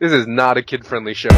This is not a kid-friendly show.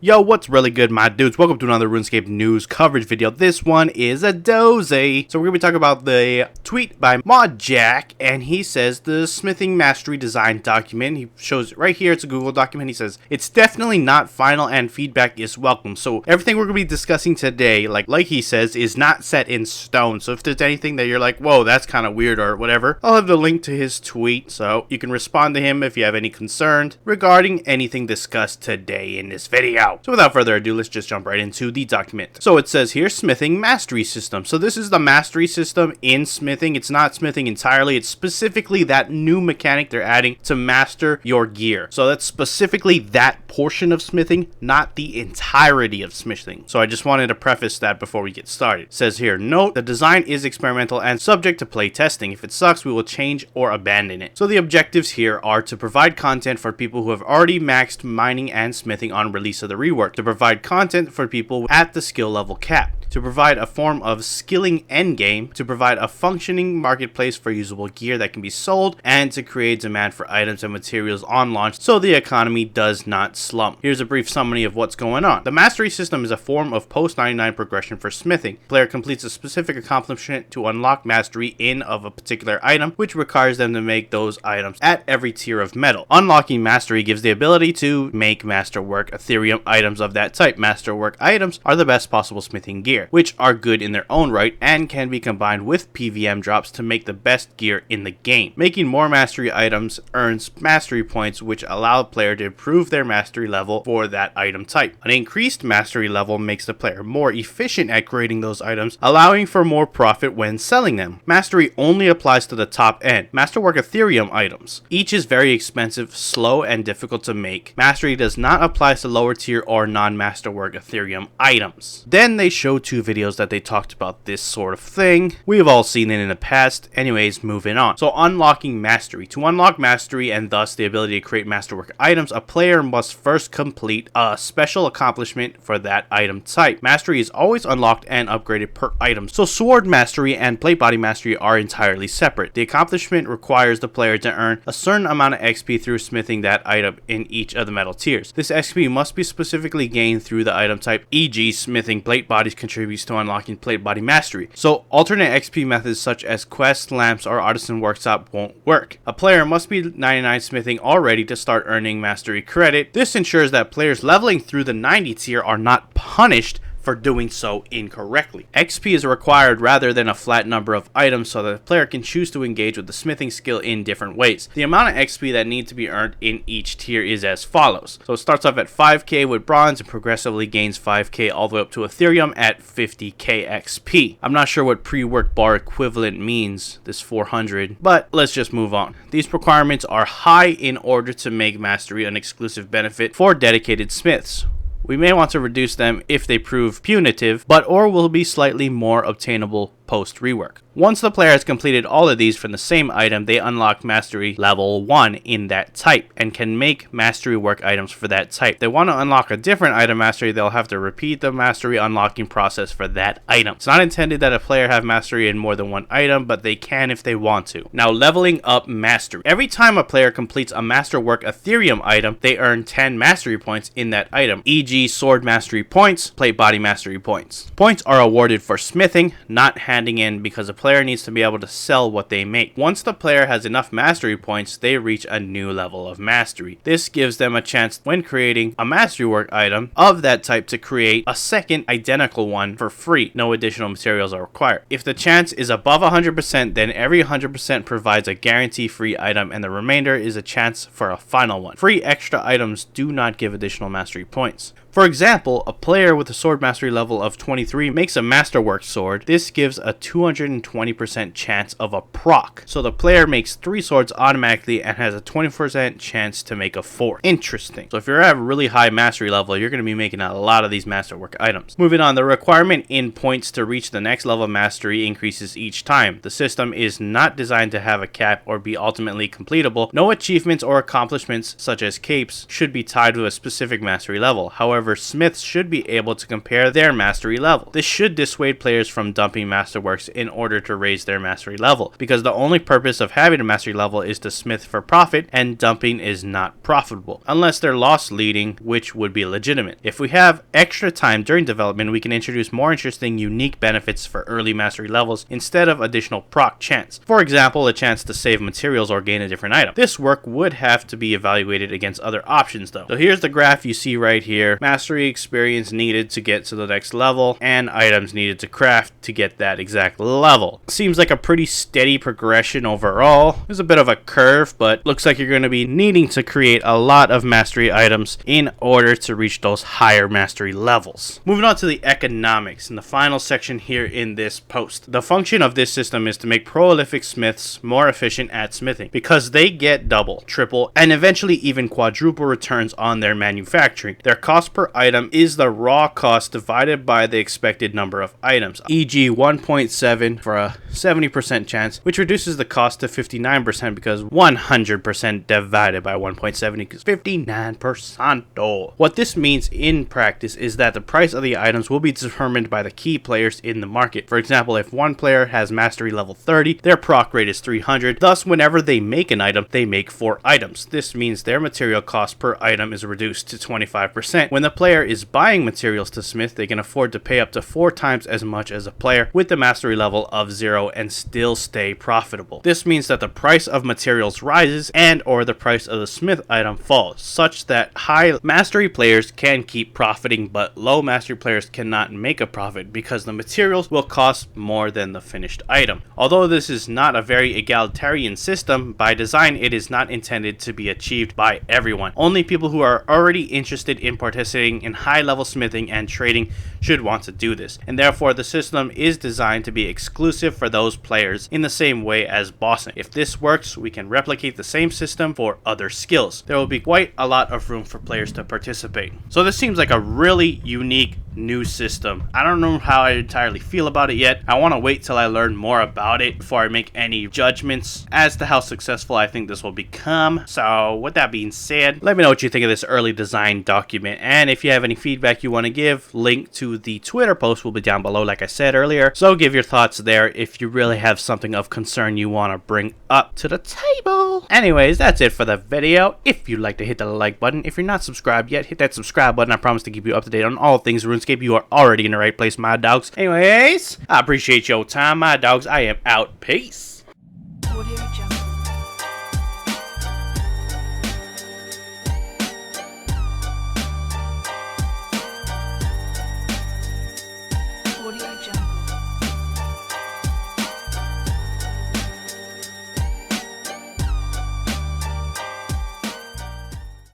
Yo, what's really good, my dudes? Welcome to another RuneScape news coverage video. This one is a doozy. So we're going to be talking about the tweet by ModJack, and he says the smithing mastery design document. He shows it right here. It's a Google document. He says it's definitely not final and feedback is welcome. So everything we're going to be discussing today, like he says, is not set in stone. So if there's anything that you're like, whoa, that's kind of weird or whatever, I'll have the link to his tweet so you can respond to him if you have any concerns regarding anything discussed today in this video. So without further ado, let's just jump right into the document. So it says here, smithing mastery system. So this is the mastery system in smithing. It's not smithing entirely. It's specifically that new mechanic they're adding to master your gear. So that's specifically that portion of smithing, not the entirety of smithing. So I just wanted to preface that before we get started. It says here, note, the design is experimental and subject to play testing. If it sucks, we will change or abandon it. So the objectives here are to provide content for people who have already maxed mining and smithing on release of the rework, to provide content for people at the skill level cap, to provide a form of skilling endgame, to provide a functioning marketplace for usable gear that can be sold, and to create demand for items and materials on launch so the economy does not slump. Here's a brief summary of what's going on. The mastery system is a form of post-99 progression for smithing. Player completes a specific accomplishment to unlock mastery of a particular item, which requires them to make those items at every tier of metal. Unlocking mastery gives the ability to make masterwork Ethereum items of that type. Masterwork items are the best possible smithing gear, which are good in their own right and can be combined with PVM drops to make the best gear in the game. Making more mastery items earns mastery points, which allow the player to improve their mastery level for that item type. An increased mastery level makes the player more efficient at creating those items, allowing for more profit when selling them. Mastery only applies to the top end, masterwork Ethereum items. Each is very expensive, slow, and difficult to make. Mastery does not apply to lower tier or non-masterwork Ethereum items. Then they show two videos that they talked about this sort of thing. We've all seen it in the past. Anyways, moving on. So unlocking mastery. To unlock mastery and thus the ability to create masterwork items, a player must first complete a special accomplishment for that item type. Mastery is always unlocked and upgraded per item. So sword mastery and plate body mastery are entirely separate. The accomplishment requires the player to earn a certain amount of XP through smithing that item in each of the metal tiers. This XP must be specifically gained through the item type, e.g. smithing plate bodies contributes to unlocking plate body mastery. So alternate XP methods such as quests, lamps, or artisan workshop won't work. A player must be 99 smithing already to start earning mastery credit. This ensures that players leveling through the 90 tier are not punished for doing so incorrectly. XP is required rather than a flat number of items so that the player can choose to engage with the smithing skill in different ways. The amount of XP that needs to be earned in each tier is as follows. So it starts off at 5k with bronze and progressively gains 5k all the way up to Ethereum at 50k XP. I'm not sure what pre-work bar equivalent means, this 400, but let's just move on. These requirements are high in order to make mastery an exclusive benefit for dedicated smiths. We may want to reduce them if they prove punitive, or will be slightly more obtainable post rework. Once the player has completed all of these from the same item, they unlock mastery level 1 in that type and can make mastery work items for that type. If they want to unlock a different item mastery, they'll have to repeat the mastery unlocking process for that item. It's not intended that a player have mastery in more than one item, but they can if they want to. Now, leveling up mastery. Every time a player completes a masterwork Ethereum item, they earn 10 mastery points in that item, e.g. sword mastery points, plate body mastery points. Points are awarded for smithing, not handing in, because a player needs to be able to sell what they make. Once the player has enough mastery points, they reach a new level of mastery. This gives them a chance when creating a masterywork item of that type to create a second identical one for free. No additional materials are required. If the chance is above 100%, then every 100% provides a guarantee free item and the remainder is a chance for a final one. Free extra items do not give additional mastery points. For example, a player with a sword mastery level of 23 makes a masterwork sword. This gives a 220% chance of a proc. So the player makes 3 swords automatically and has a 20% chance to make a 4th. Interesting. So if you're at a really high mastery level, you're going to be making a lot of these masterwork items. Moving on, the requirement in points to reach the next level of mastery increases each time. The system is not designed to have a cap or be ultimately completable. No achievements or accomplishments such as capes should be tied to a specific mastery level. However, However, smiths should be able to compare their mastery level. This should dissuade players from dumping masterworks in order to raise their mastery level, because the only purpose of having a mastery level is to smith for profit, and dumping is not profitable, unless they're loss leading, which would be legitimate. If we have extra time during development, we can introduce more interesting, unique benefits for early mastery levels instead of additional proc chance. For example, a chance to save materials or gain a different item. This work would have to be evaluated against other options though. So here's the graph you see right here. Mastery experience needed to get to the next level, and items needed to craft to get that exact level. Seems like a pretty steady progression overall. There's a bit of a curve, but looks like you're going to be needing to create a lot of mastery items in order to reach those higher mastery levels. Moving on to the economics in the final section here in this post. The function of this system is to make prolific smiths more efficient at smithing, because they get double, triple, and eventually even quadruple returns on their manufacturing. Their cost per item is the raw cost divided by the expected number of items, e.g. 1.7 for a 70% chance, which reduces the cost to 59% because 100% divided by 1.7 equals 59%. What this means in practice is that the price of the items will be determined by the key players in the market. For example, if one player has mastery level 30, their proc rate is 300, thus whenever they make an item, they make 4 items. This means their material cost per item is reduced to 25%. When the player is buying materials to smith, they can afford to pay up to 4 times as much as a player with the mastery level of 0 and still stay profitable. This means that the price of materials rises and or the price of the smith item falls, such that high mastery players can keep profiting, but low mastery players cannot make a profit because the materials will cost more than the finished item. Although this is not a very egalitarian system, by design it is not intended to be achieved by everyone. Only people who are already interested in participating in high level smithing and trading should want to do this, and therefore the system is designed to be exclusive for those players in the same way as bossing. If this works, we can replicate the same system for other skills. There will be quite a lot of room for players to participate. So this seems like a really unique new system. I don't know how I entirely feel about it yet. I want to wait till I learn more about it before I make any judgments as to how successful I think this will become. So with that being said, let me know what you think of this early design document, and if you have any feedback you want to give, link to the Twitter post will be down below like I said earlier, so give your thoughts there if you really have something of concern you want to bring up to the table. Anyways, that's it for the video. If you'd like to hit the like button, if you're not subscribed yet, hit that subscribe button. I promise to keep you up to date on all things RuneScape. You are already in the right place, my dogs. Anyways, I appreciate your time, my dogs. I am out. Peace.